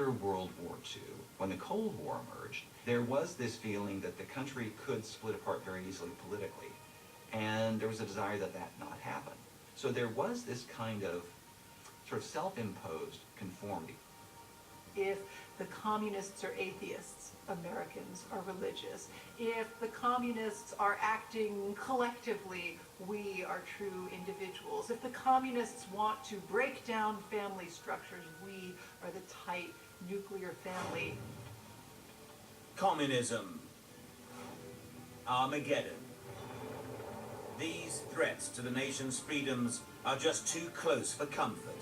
after World War II, when the Cold War emerged, there was this feeling that the country could split apart very easily politically, and there was a desire that that not happen. So there was this kind of sort of self-imposed conformity. If the communists are atheists, Americans are religious. If the communists are acting collectively, we are true individuals. If the communists want to break down family structures, we are the tight nuclear family. Communism. Armageddon. These threats to the nation's freedoms are just too close for comfort.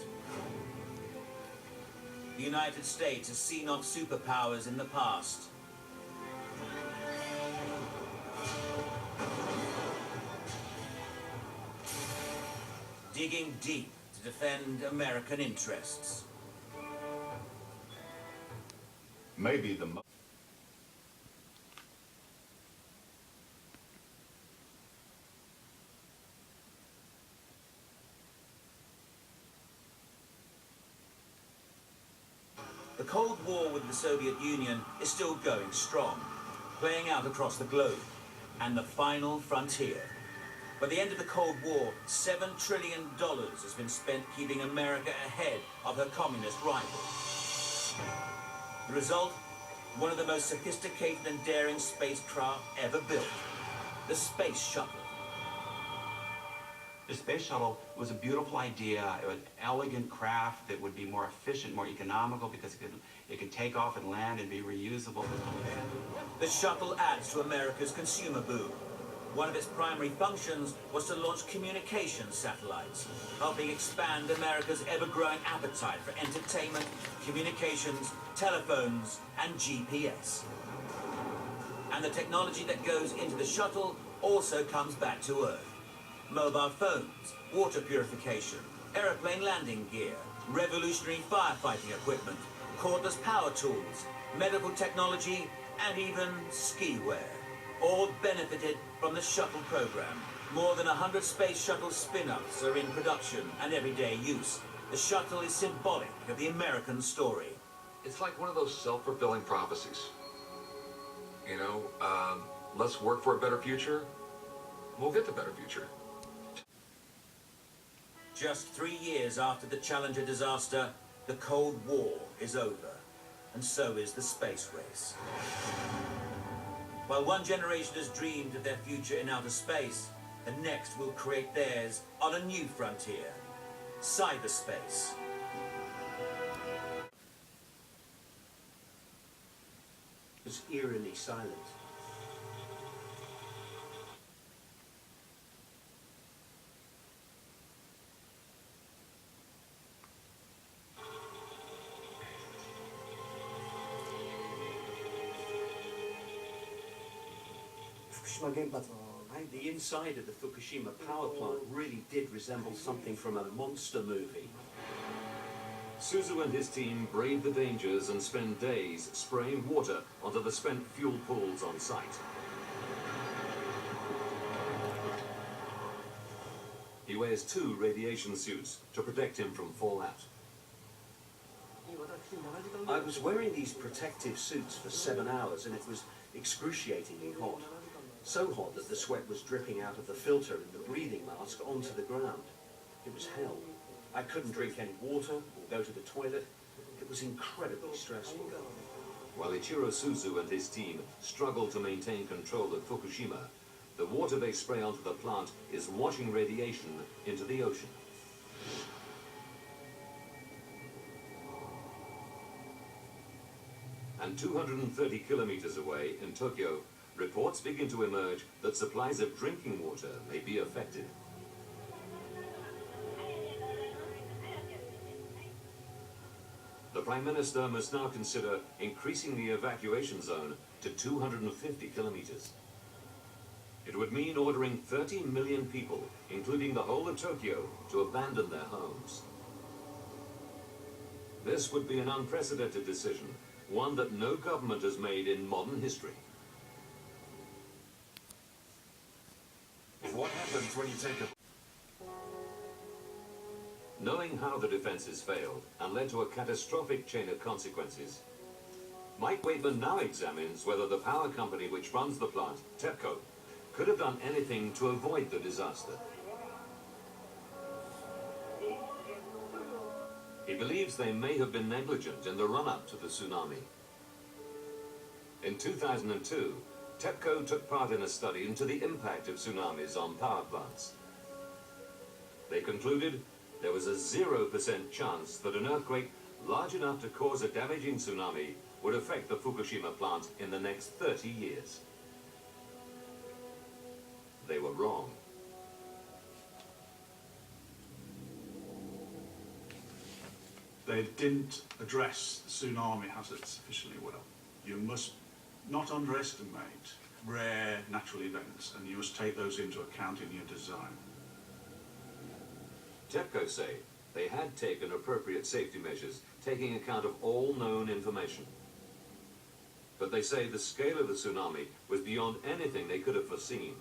The United States has seen off superpowers in the past. Digging deep to defend American interests. Maybe the The Cold War with the Soviet Union is still going strong, playing out across the globe, and the final frontier. By the end of the Cold War, $7 trillion has been spent keeping America ahead of her communist rivals. The result? One of the most sophisticated and daring spacecraft ever built, the Space Shuttle. The space shuttle was a beautiful idea. It was an elegant craft that would be more efficient, more economical, because it could take off and land and be reusable. The shuttle adds to America's consumer boom. One of its primary functions was to launch communications satellites, helping expand America's ever-growing appetite for entertainment, communications, telephones, and GPS. And the technology that goes into the shuttle also comes back to Earth. Mobile phones, water purification, aeroplane landing gear, revolutionary firefighting equipment, cordless power tools, medical technology, and even ski wear. All benefited from the shuttle program. More than 100 space shuttle spin-offs are in production and everyday use. The shuttle is symbolic of the American story. It's like one of those self-fulfilling prophecies. You know, let's work for a better future. We'll get the better future. Just 3 years after the Challenger disaster, the Cold War is over, and so is the space race. While one generation has dreamed of their future in outer space, the next will create theirs on a new frontier, cyberspace. It was eerily silent. The inside of the Fukushima power plant really did resemble something from a monster movie. Suzu and his team brave the dangers and spend days spraying water onto the spent fuel pools on site. He wears 2 radiation suits to protect him from fallout. I was wearing these protective suits for 7 hours and it was excruciatingly hot. So hot that the sweat was dripping out of the filter in the breathing mask onto the ground. It was hell. I couldn't drink any water or go to the toilet. It was incredibly stressful. While Ichiro Suzu and his team struggle to maintain control at Fukushima, the water they spray onto the plant is washing radiation into the ocean. And 230 kilometers away in Tokyo, reports begin to emerge that supplies of drinking water may be affected. The Prime Minister must now consider increasing the evacuation zone to 250 kilometers. It would mean ordering 30 million people, including the whole of Tokyo, to abandon their homes. This would be an unprecedented decision, one that no government has made in modern history. What happens when you take a... Knowing how the defenses failed and led to a catastrophic chain of consequences, Mike Waitman now examines whether the power company which runs the plant, TEPCO, could have done anything to avoid the disaster. He believes they may have been negligent in the run-up to the tsunami. In 2002, TEPCO took part in a study into the impact of tsunamis on power plants. They concluded there was a 0% chance that an earthquake large enough to cause a damaging tsunami would affect the Fukushima plant in the next 30 years. They were wrong. They didn't address the tsunami hazard sufficiently well. You must not underestimate rare natural events, and you must take those into account in your design. TEPCO say they had taken appropriate safety measures, taking account of all known information. But they say the scale of the tsunami was beyond anything they could have foreseen,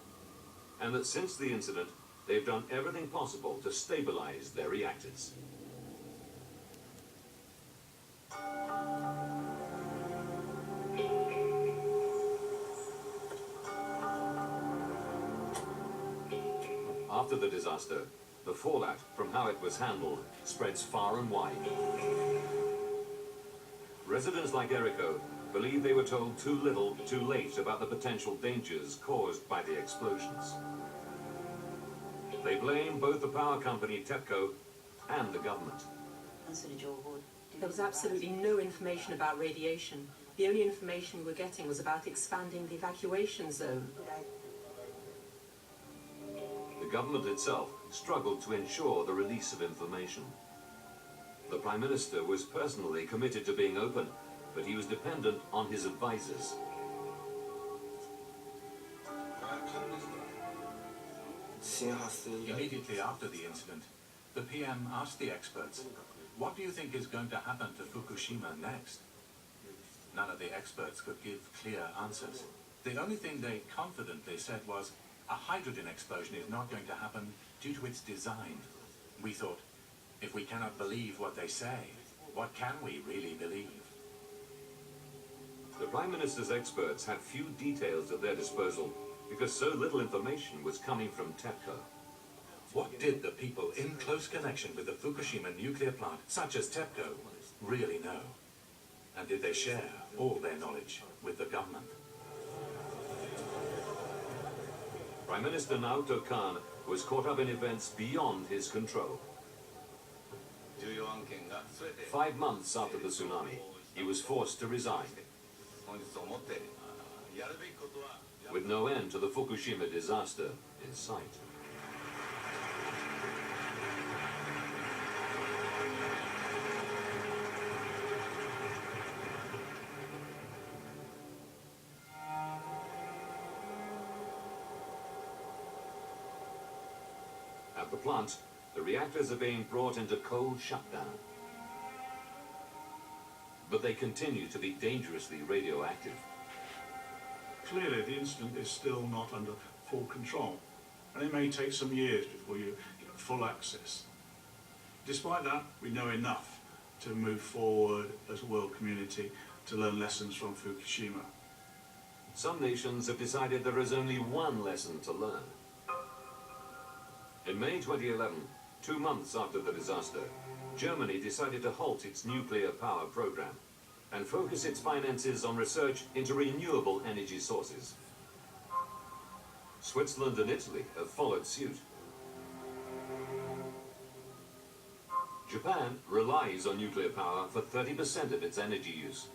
and that since the incident, they've done everything possible to stabilize their reactors. After the disaster, the fallout from how it was handled spreads far and wide. Residents like Eriko believe they were told too little, too late about the potential dangers caused by the explosions. They blame both the power company TEPCO and the government. There was absolutely no information about radiation. The only information we were getting was about expanding the evacuation zone. The government itself struggled to ensure the release of information. The Prime Minister was personally committed to being open, but he was dependent on his advisors. Immediately after the incident, the PM asked the experts, "What do you think is going to happen to Fukushima next?" None of the experts could give clear answers. The only thing they confidently said was, a hydrogen explosion is not going to happen due to its design. We thought, if we cannot believe what they say, what can we really believe? The Prime Minister's experts had few details at their disposal because so little information was coming from TEPCO. What did the people in close connection with the Fukushima nuclear plant, such as TEPCO, really know? And did they share all their knowledge with the government? Prime Minister Naoto Kan was caught up in events beyond his control. 5 months after the tsunami, he was forced to resign, with no end to the Fukushima disaster in sight. At the plant, the reactors are being brought into cold shutdown. But they continue to be dangerously radioactive. Clearly, the incident is still not under full control, and it may take some years before you get full access. Despite that, we know enough to move forward as a world community to learn lessons from Fukushima. Some nations have decided there is only one lesson to learn. In May 2011, 2 months after the disaster, Germany decided to halt its nuclear power program and focus its finances on research into renewable energy sources. Switzerland and Italy have followed suit. Japan relies on nuclear power for 30% of its energy use.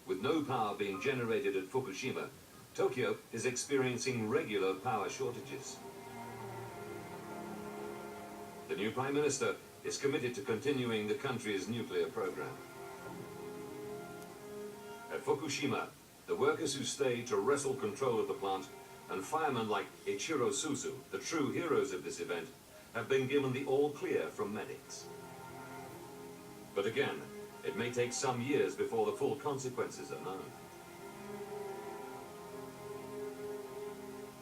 With no power being generated at Fukushima, Tokyo is experiencing regular power shortages. The new Prime Minister is committed to continuing the country's nuclear program. At Fukushima, the workers who stayed to wrestle control of the plant and firemen like Ichiro Suzu, the true heroes of this event, have been given the all-clear from medics. But again, it may take some years before the full consequences are known.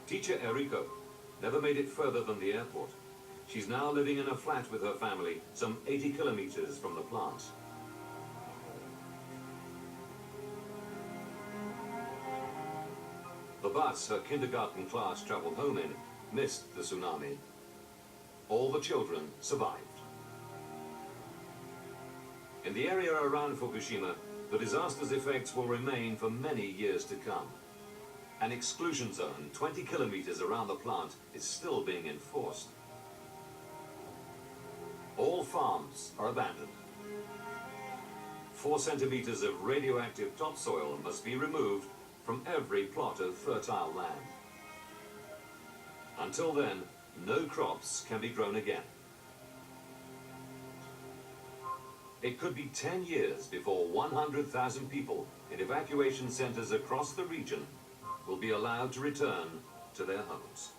Teacher Eriko never made it further than the airport. She's now living in a flat with her family, some 80 kilometers from the plant. The bus her kindergarten class traveled home in missed the tsunami. All the children survived. In the area around Fukushima, the disaster's effects will remain for many years to come. An exclusion zone 20 kilometers around the plant is still being enforced. All farms are abandoned. 4 centimeters of radioactive topsoil must be removed from every plot of fertile land. Until then, no crops can be grown again. It could be 10 years before 100,000 people in evacuation centers across the region will be allowed to return to their homes.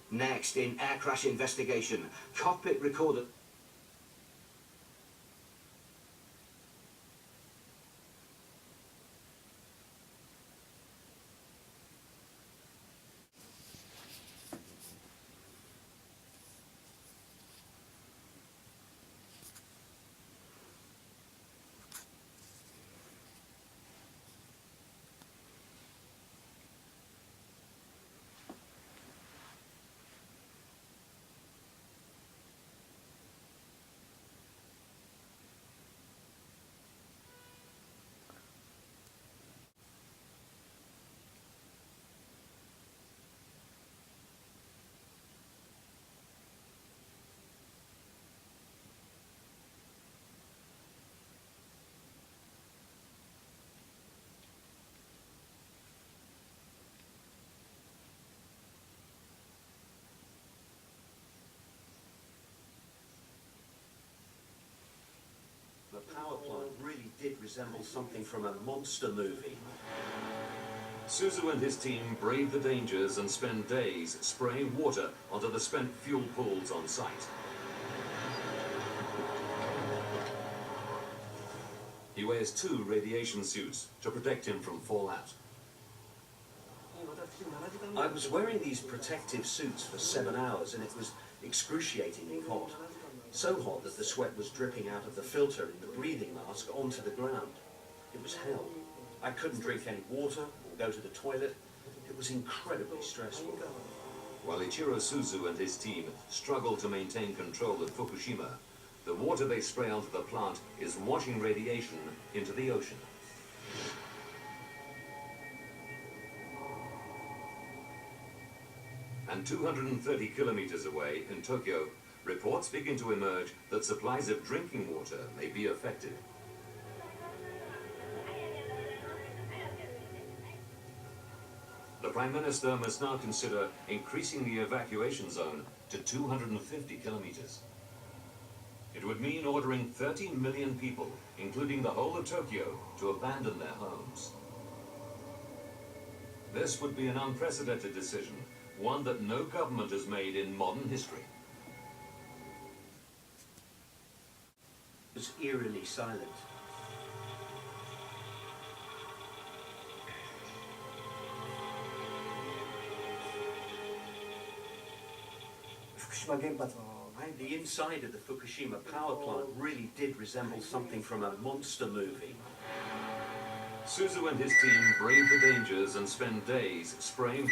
Next, in air crash investigation, cockpit recorder... The power plant really did resemble something from a monster movie. Suzu and his team brave the dangers and spend days spraying water onto the spent fuel pools on site. He wears 2 radiation suits to protect him from fallout. I was wearing these protective suits for 7 hours and it was excruciatingly hot. So hot that the sweat was dripping out of the filter in the breathing mask onto the ground. It was hell. I couldn't drink any water or go to the toilet. It was incredibly stressful. While Ichiro Suzu and his team struggle to maintain control at Fukushima, the water they spray onto the plant is washing radiation into the ocean. And 230 kilometers away in Tokyo, reports begin to emerge that supplies of drinking water may be affected. The Prime Minister must now consider increasing the evacuation zone to 250 kilometers. It would mean ordering 30 million people, including the whole of Tokyo, to abandon their homes. This would be an unprecedented decision, one that no government has made in modern history. It was eerily silent. The inside of the Fukushima power plant really did resemble something from a monster movie. Suzu and his team brave the dangers and spend days spraying